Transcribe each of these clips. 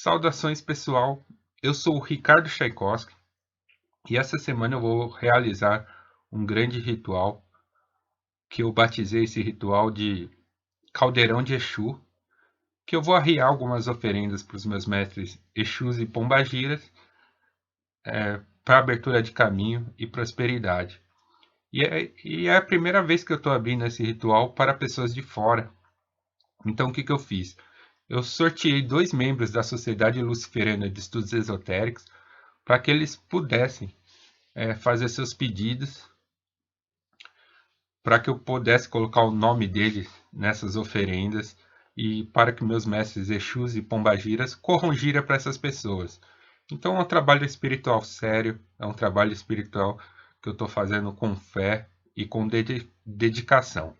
Saudações, pessoal. Eu sou o Ricardo Tchaikovsky e essa semana eu vou realizar um grande ritual que eu batizei esse ritual de Caldeirão de Exu, que eu vou arriar algumas oferendas para os meus mestres Exus e Pombagiras para abertura de caminho e prosperidade. E é a primeira vez que eu estou abrindo esse ritual para pessoas de fora. Então, o que eu fiz? Eu sorteei 2 membros da Sociedade Luciferana de Estudos Esotéricos para que eles pudessem fazer seus pedidos, para que eu pudesse colocar o nome deles nessas oferendas e para que meus mestres Exus e Pombagiras corram gira para essas pessoas. Então é um trabalho espiritual sério, é um trabalho espiritual que eu estou fazendo com fé e com dedicação.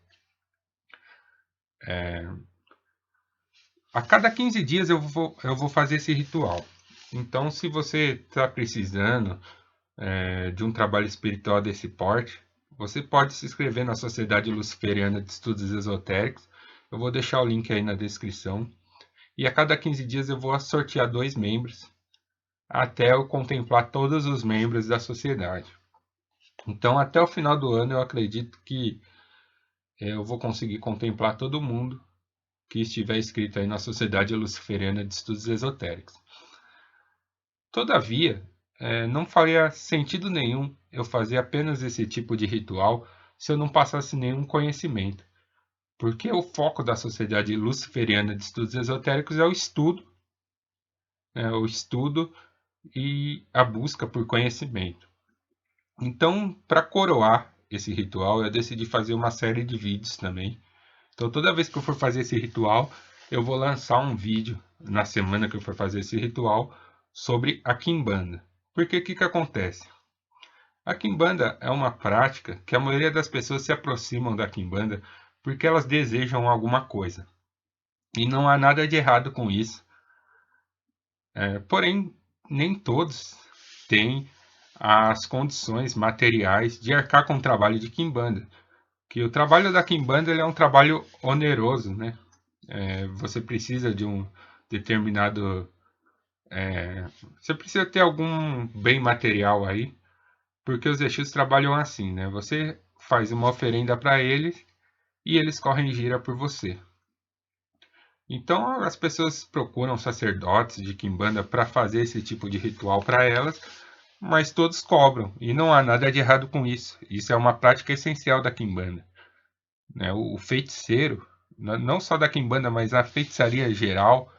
A cada 15 dias eu vou fazer esse ritual. Então, se você está precisando de um trabalho espiritual desse porte, você pode se inscrever na Sociedade Luciferiana de Estudos Esotéricos. Eu vou deixar o link aí na descrição. E a cada 15 dias eu vou sortear 2 membros, até eu contemplar todos os membros da sociedade. Então, até o final do ano, eu acredito que eu vou conseguir contemplar todo mundo que estiver inscrito aí na Sociedade Luciferiana de Estudos Esotéricos. Todavia, não faria sentido nenhum eu fazer apenas esse tipo de ritual se eu não passasse nenhum conhecimento. Porque o foco da Sociedade Luciferiana de Estudos Esotéricos é o estudo e a busca por conhecimento. Então, para coroar esse ritual, eu decidi fazer uma série de vídeos também. Então, toda vez que eu for fazer esse ritual, eu vou lançar um vídeo na semana que eu for fazer esse ritual sobre a Quimbanda. Porque o que acontece? A Quimbanda é uma prática que a maioria das pessoas se aproximam da Quimbanda porque elas desejam alguma coisa. E não há nada de errado com isso. Porém, nem todos têm as condições materiais de arcar com o trabalho de Quimbanda. Que o trabalho da Quimbanda ele é um trabalho oneroso, né? Você precisa de um determinado... você precisa ter algum bem material aí, porque os Exus trabalham assim, né? Você faz uma oferenda para eles e eles correm gira por você. Então as pessoas procuram sacerdotes de Quimbanda para fazer esse tipo de ritual para elas, mas todos cobram e não há nada de errado com isso. Isso é uma prática essencial da Quimbanda, né? O feiticeiro, não só da Quimbanda, mas a feitiçaria geral,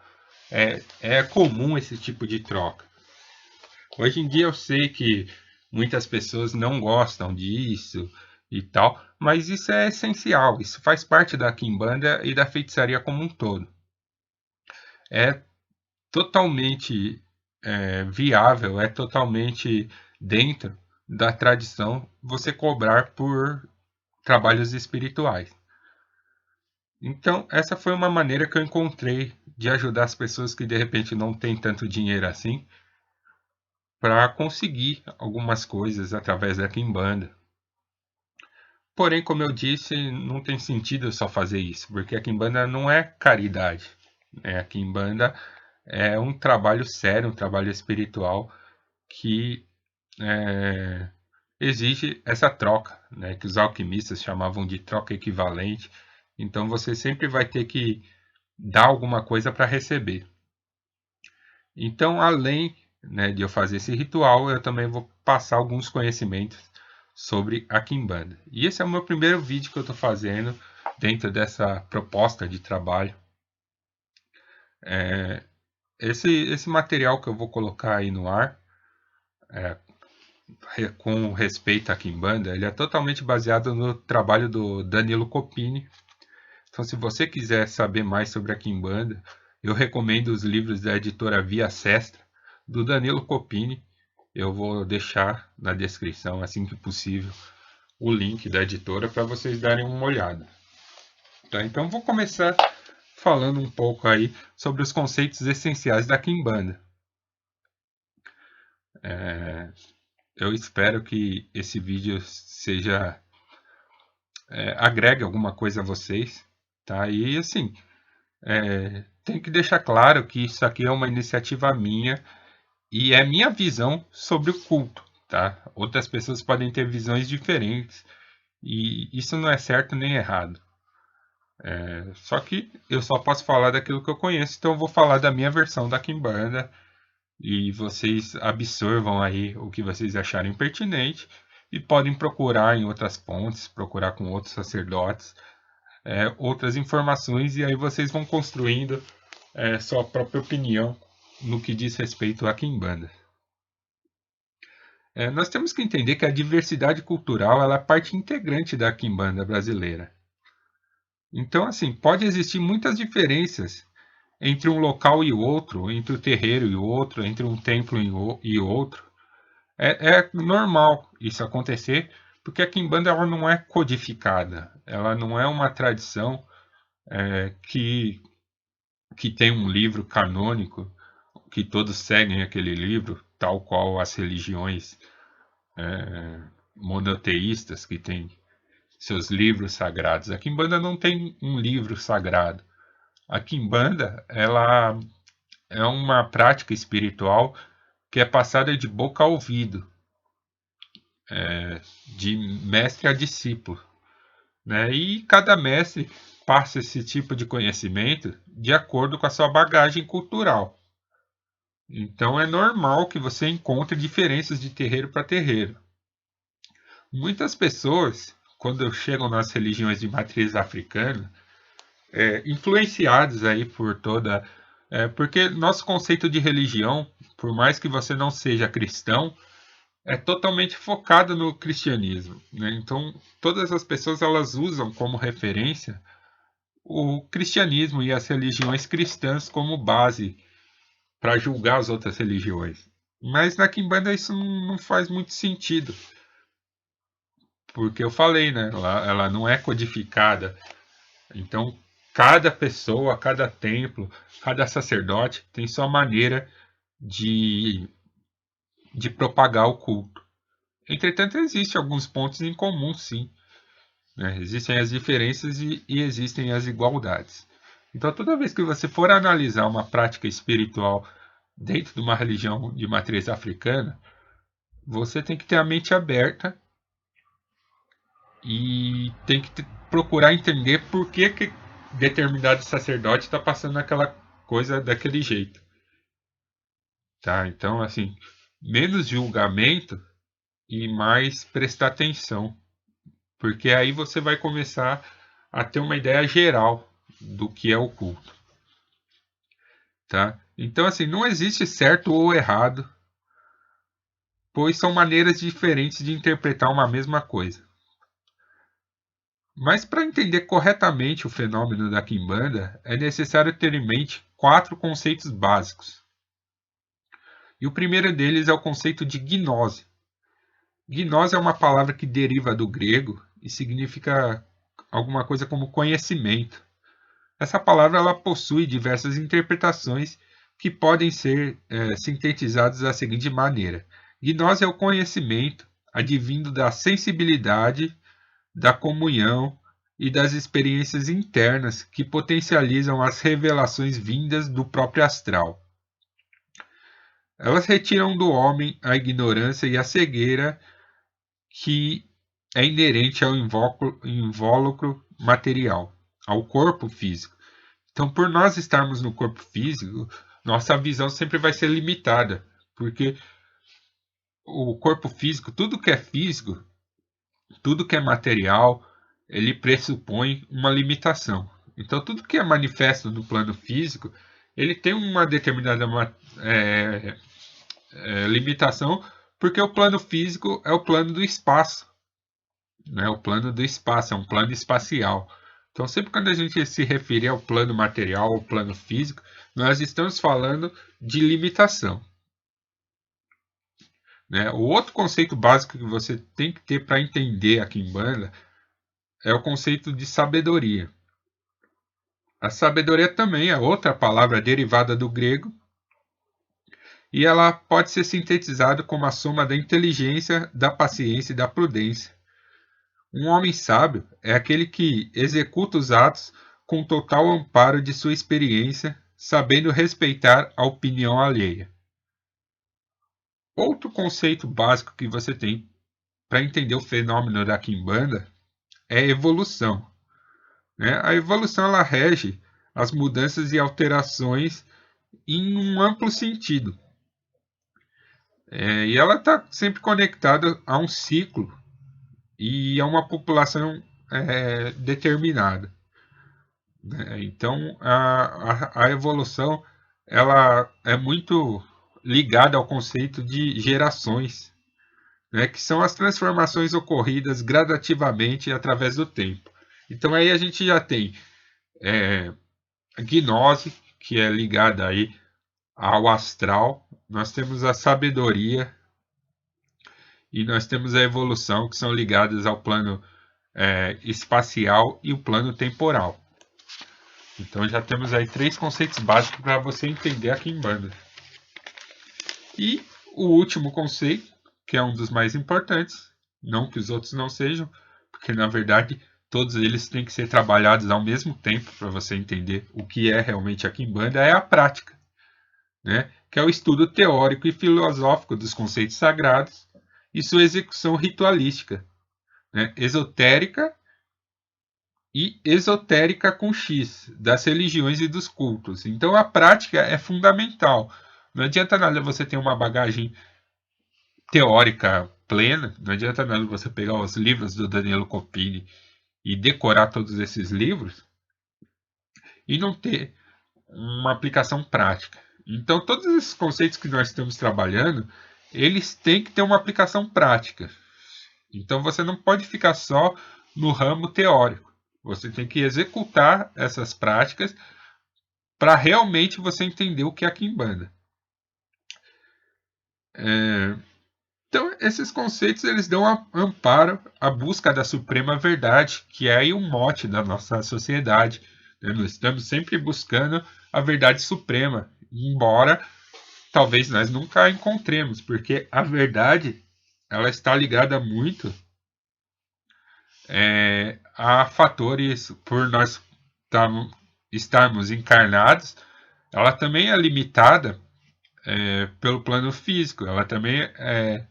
é comum esse tipo de troca. Hoje em dia eu sei que muitas pessoas não gostam disso e tal, mas isso é essencial, isso faz parte da Quimbanda e da feitiçaria como um todo. É totalmente viável, é totalmente dentro da tradição você cobrar por trabalhos espirituais. Então, essa foi uma maneira que eu encontrei de ajudar as pessoas que de repente não têm tanto dinheiro assim, para conseguir algumas coisas através da Quimbanda. Porém, como eu disse, não tem sentido eu só fazer isso, porque a Quimbanda não é caridade, né? A Quimbanda é um trabalho sério, um trabalho espiritual que exige essa troca, né? Que os alquimistas chamavam de troca equivalente. Então você sempre vai ter que dar alguma coisa para receber. Então, além, né, de eu fazer esse ritual, eu também vou passar alguns conhecimentos sobre a Quimbanda. E esse é o meu primeiro vídeo que eu estou fazendo dentro dessa proposta de trabalho. Esse material que eu vou colocar aí no ar, com respeito à Quimbanda, ele é totalmente baseado no trabalho do Danilo Copini. Então, se você quiser saber mais sobre a Quimbanda, eu recomendo os livros da editora Via Sestra, do Danilo Copini. Eu vou deixar na descrição, assim que possível, o link da editora para vocês darem uma olhada. Tá? Então, vou começar falando um pouco aí sobre os conceitos essenciais da Quimbanda. Eu espero que esse vídeo agregue alguma coisa a vocês. Tá? E assim, Tenho que deixar claro que isso aqui é uma iniciativa minha e é minha visão sobre o culto, tá? Outras pessoas podem ter visões diferentes e isso não é certo nem errado. Só que eu só posso falar daquilo que eu conheço, então eu vou falar da minha versão da Kimbanda e vocês absorvam aí o que vocês acharem pertinente e podem procurar em outras fontes, procurar com outros sacerdotes, outras informações e aí vocês vão construindo sua própria opinião no que diz respeito à Kimbanda. Nós temos que entender que a diversidade cultural ela é parte integrante da Kimbanda brasileira. Então, assim, pode existir muitas diferenças entre um local e outro, entre o terreiro e outro, entre um templo e outro. É normal isso acontecer, porque a Kimbanda ela não é codificada, ela não é uma tradição que tem um livro canônico, que todos seguem aquele livro, tal qual as religiões monoteístas que têm seus livros sagrados. A Kimbanda não tem um livro sagrado. A Kimbanda ela é uma prática espiritual que é passada de boca a ouvido, de mestre a discípulo, né? E cada mestre passa esse tipo de conhecimento de acordo com a sua bagagem cultural. Então é normal que você encontre diferenças de terreiro para terreiro. Muitas pessoas, quando chegam nas religiões de matriz africana, influenciados aí por toda. Porque nosso conceito de religião, por mais que você não seja cristão, é totalmente focado no cristianismo, né? Então, todas as pessoas elas usam como referência o cristianismo e as religiões cristãs como base para julgar as outras religiões. Mas na Kimbanda isso não faz muito sentido, porque eu falei, né? Ela não é codificada. Então, cada pessoa, cada templo, cada sacerdote tem sua maneira de, de propagar o culto. Entretanto, existem alguns pontos em comum, sim. Né? Existem as diferenças e existem as igualdades. Então, toda vez que você for analisar uma prática espiritual dentro de uma religião de matriz africana, você tem que ter a mente aberta e tem que procurar entender por que determinado sacerdote está passando aquela coisa daquele jeito. Tá? Então, assim, menos julgamento e mais prestar atenção, porque aí você vai começar a ter uma ideia geral do que é o culto. Tá? Então, assim, não existe certo ou errado, pois são maneiras diferentes de interpretar uma mesma coisa. Mas para entender corretamente o fenômeno da Kimbanda, é necessário ter em mente 4 conceitos básicos. E o primeiro deles é o conceito de gnose. Gnose é uma palavra que deriva do grego e significa alguma coisa como conhecimento. Essa palavra ela possui diversas interpretações que podem ser sintetizadas da seguinte maneira: gnose é o conhecimento advindo da sensibilidade, da comunhão e das experiências internas que potencializam as revelações vindas do próprio astral. Elas retiram do homem a ignorância e a cegueira que é inerente ao invólucro material, ao corpo físico. Então, por nós estarmos no corpo físico, nossa visão sempre vai ser limitada, porque o corpo físico, tudo que é físico, tudo que é material, ele pressupõe uma limitação. Então, tudo que é manifesto no plano físico, ele tem uma determinada limitação, porque o plano físico é o plano do espaço. Né? O plano do espaço, é um plano espacial. Então, sempre quando a gente se referir ao plano material, ao plano físico, nós estamos falando de limitação. Né? O outro conceito básico que você tem que ter para entender a Kimbanda é o conceito de sabedoria. A sabedoria também é outra palavra derivada do grego e ela pode ser sintetizada como a soma da inteligência, da paciência e da prudência. Um homem sábio é aquele que executa os atos com total amparo de sua experiência, sabendo respeitar a opinião alheia. Outro conceito básico que você tem para entender o fenômeno da Kimbanda é a evolução, né? A evolução ela rege as mudanças e alterações em um amplo sentido. E ela está sempre conectada a um ciclo e a uma população determinada, né? Então, a evolução ela é muito ligada ao conceito de gerações, né, que são as transformações ocorridas gradativamente através do tempo. Então, aí a gente já tem a gnose, que é ligada aí ao astral, nós temos a sabedoria e nós temos a evolução, que são ligadas ao plano espacial e o plano temporal. Então já temos aí 3 conceitos básicos para você entender a Kimbanda. E o último conceito, que é um dos mais importantes, não que os outros não sejam, porque na verdade todos eles têm que ser trabalhados ao mesmo tempo para você entender o que é realmente a Kimbanda, é a prática, né? Que é o estudo teórico e filosófico dos conceitos sagrados e sua execução ritualística, né? Esotérica e esotérica com X, das religiões e dos cultos. Então a prática é fundamental. Não adianta nada você ter uma bagagem teórica plena, não adianta nada você pegar os livros do Danilo Copini e decorar todos esses livros e não ter uma aplicação prática. Então todos esses conceitos que nós estamos trabalhando, eles têm que ter uma aplicação prática. Então você não pode ficar só no ramo teórico. Você tem que executar essas práticas para realmente você entender o que é a Kimbanda. Então, esses conceitos eles dão amparo à busca da suprema verdade, que é aí o mote da nossa sociedade, né? Nós estamos sempre buscando a verdade suprema, embora talvez nós nunca a encontremos, porque a verdade ela está ligada muito a fatores por nós estarmos encarnados, ela também é limitada pelo plano físico, ela também é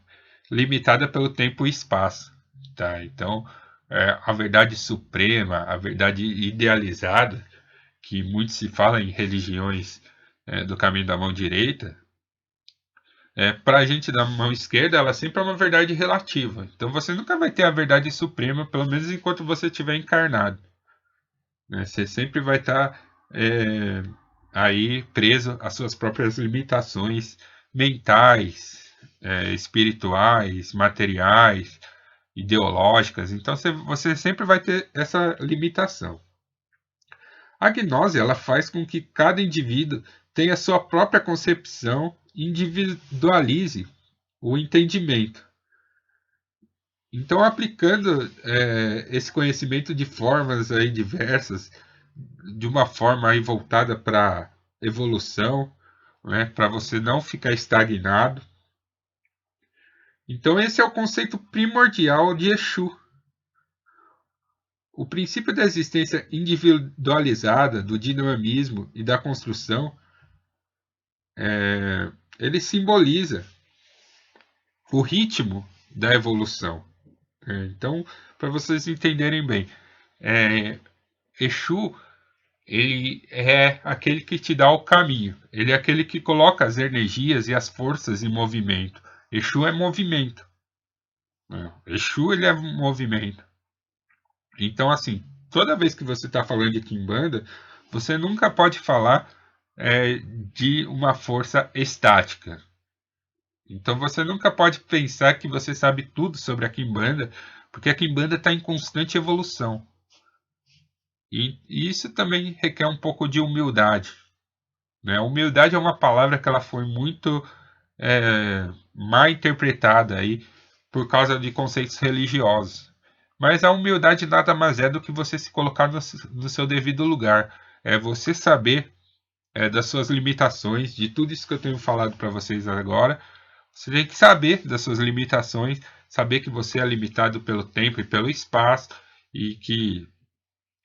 limitada pelo tempo e espaço. Tá? Então, a verdade suprema, a verdade idealizada, que muito se fala em religiões do caminho da mão direita, para a gente da mão esquerda, ela sempre é uma verdade relativa. Então você nunca vai ter a verdade suprema, pelo menos enquanto você estiver encarnado, né? Você sempre vai estar aí preso às suas próprias limitações mentais, espirituais, materiais, ideológicas. Então você sempre vai ter essa limitação. A gnose ela faz com que cada indivíduo tenha sua própria concepção e individualize o entendimento. Então, aplicando esse conhecimento de formas aí diversas, de uma forma aí voltada para evolução, né, para você não ficar estagnado. Então, esse é o conceito primordial de Exu. O princípio da existência individualizada, do dinamismo e da construção, ele simboliza o ritmo da evolução. Então, para vocês entenderem bem, Exu ele é aquele que te dá o caminho. Ele é aquele que coloca as energias e as forças em movimento. Exu é movimento. Exu ele é movimento. Então, assim, toda vez que você está falando de Kimbanda, você nunca pode falar de uma força estática. Então você nunca pode pensar que você sabe tudo sobre a Kimbanda, porque a Kimbanda está em constante evolução. E isso também requer um pouco de humildade, né? Humildade é uma palavra que ela foi muito mal interpretada aí por causa de conceitos religiosos. Mas a humildade nada mais é do que você se colocar no seu devido lugar. É você saber das suas limitações, de tudo isso que eu tenho falado para vocês agora. Você tem que saber das suas limitações, saber que você é limitado pelo tempo e pelo espaço e que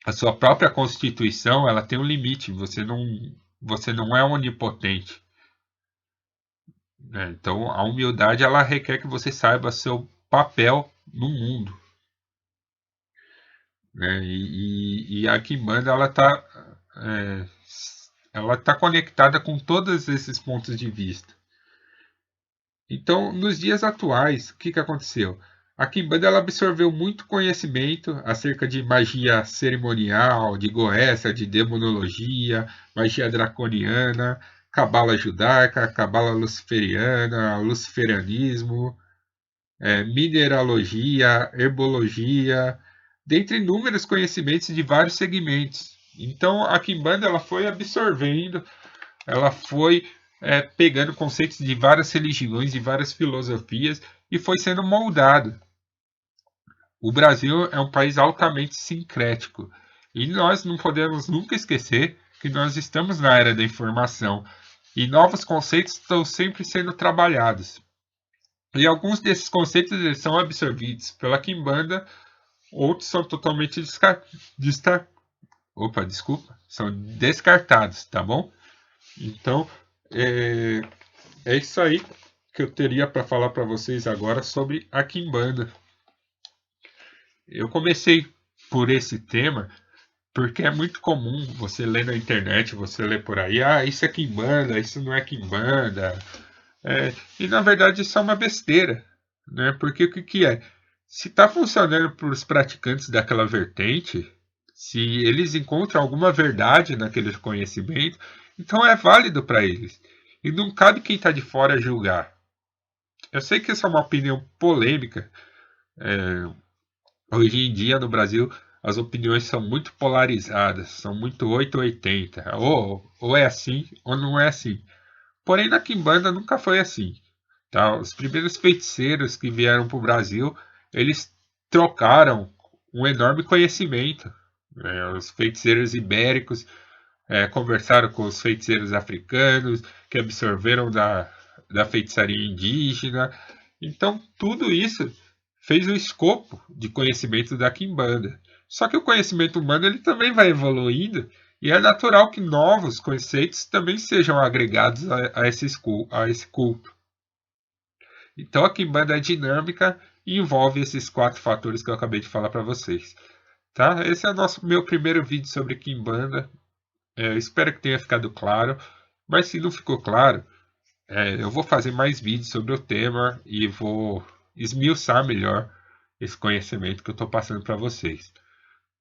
a sua própria Constituição, ela tem um limite. Você não é onipotente, né? Então, a humildade ela requer que você saiba seu papel no mundo, né? E a Kimbanda é, ela tá conectada com todos esses pontos de vista. Então, nos dias atuais, o que aconteceu? A Kimbanda ela absorveu muito conhecimento acerca de magia cerimonial, de goécia, de demonologia, magia draconiana, cabala judaica, cabala luciferiana, luciferianismo, mineralogia, herbologia, dentre inúmeros conhecimentos de vários segmentos. Então, a Kimbanda ela foi absorvendo, ela foi pegando conceitos de várias religiões, de várias filosofias e foi sendo moldado. O Brasil é um país altamente sincrético e nós não podemos nunca esquecer que nós estamos na era da informação e novos conceitos estão sempre sendo trabalhados. E alguns desses conceitos eles são absorvidos pela Kimbanda, outros são totalmente são descartados, tá bom? Então, é, é isso aí que eu teria para falar para vocês agora sobre a Kimbanda. Eu comecei por esse tema porque é muito comum você ler na internet, você ler por aí, isso é Kimbanda, isso não é Kimbanda. E na verdade isso é uma besteira, né? Porque o que é? Se está funcionando para os praticantes daquela vertente, se eles encontram alguma verdade naquele conhecimento, então é válido para eles. E não cabe quem está de fora julgar. Eu sei que essa é uma opinião polêmica. Hoje em dia no Brasil as opiniões são muito polarizadas, são muito 880. Ou é assim ou não é assim. Porém na Kimbanda nunca foi assim. Tá? Os primeiros feiticeiros que vieram para o Brasil, eles trocaram um enorme conhecimento. Os feiticeiros ibéricos conversaram com os feiticeiros africanos, que absorveram da feitiçaria indígena. Então, tudo isso fez o escopo de conhecimento da Kimbanda. Só que o conhecimento humano ele também vai evoluindo e é natural que novos conceitos também sejam agregados a esse culto. Então a Kimbanda é dinâmica e envolve esses 4 fatores que eu acabei de falar para vocês. Tá? Esse é o meu primeiro vídeo sobre Kimbanda. Espero que tenha ficado claro. Mas se não ficou claro, eu vou fazer mais vídeos sobre o tema e vou esmiuçar melhor esse conhecimento que eu estou passando para vocês.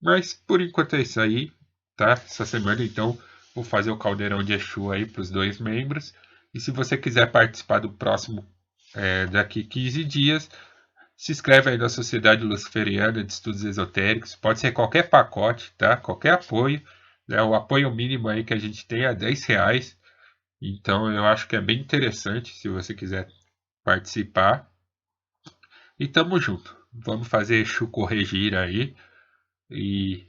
Mas por enquanto é isso aí. Tá? Essa semana então vou fazer o caldeirão de Exu aí para os 2 membros. E se você quiser participar do próximo daqui 15 dias, se inscreve aí na Sociedade Luciferiana de Estudos Esotéricos. Pode ser qualquer pacote, tá? Qualquer apoio. Né? O apoio mínimo aí que a gente tem é R$ 10. Então eu acho que é bem interessante se você quiser participar. E tamo junto. Vamos fazer Exu corrigir aí. E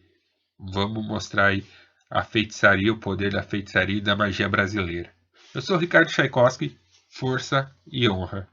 vamos mostrar aí a feitiçaria, o poder da feitiçaria e da magia brasileira. Eu sou Ricardo Tchaikovsky. Força e honra.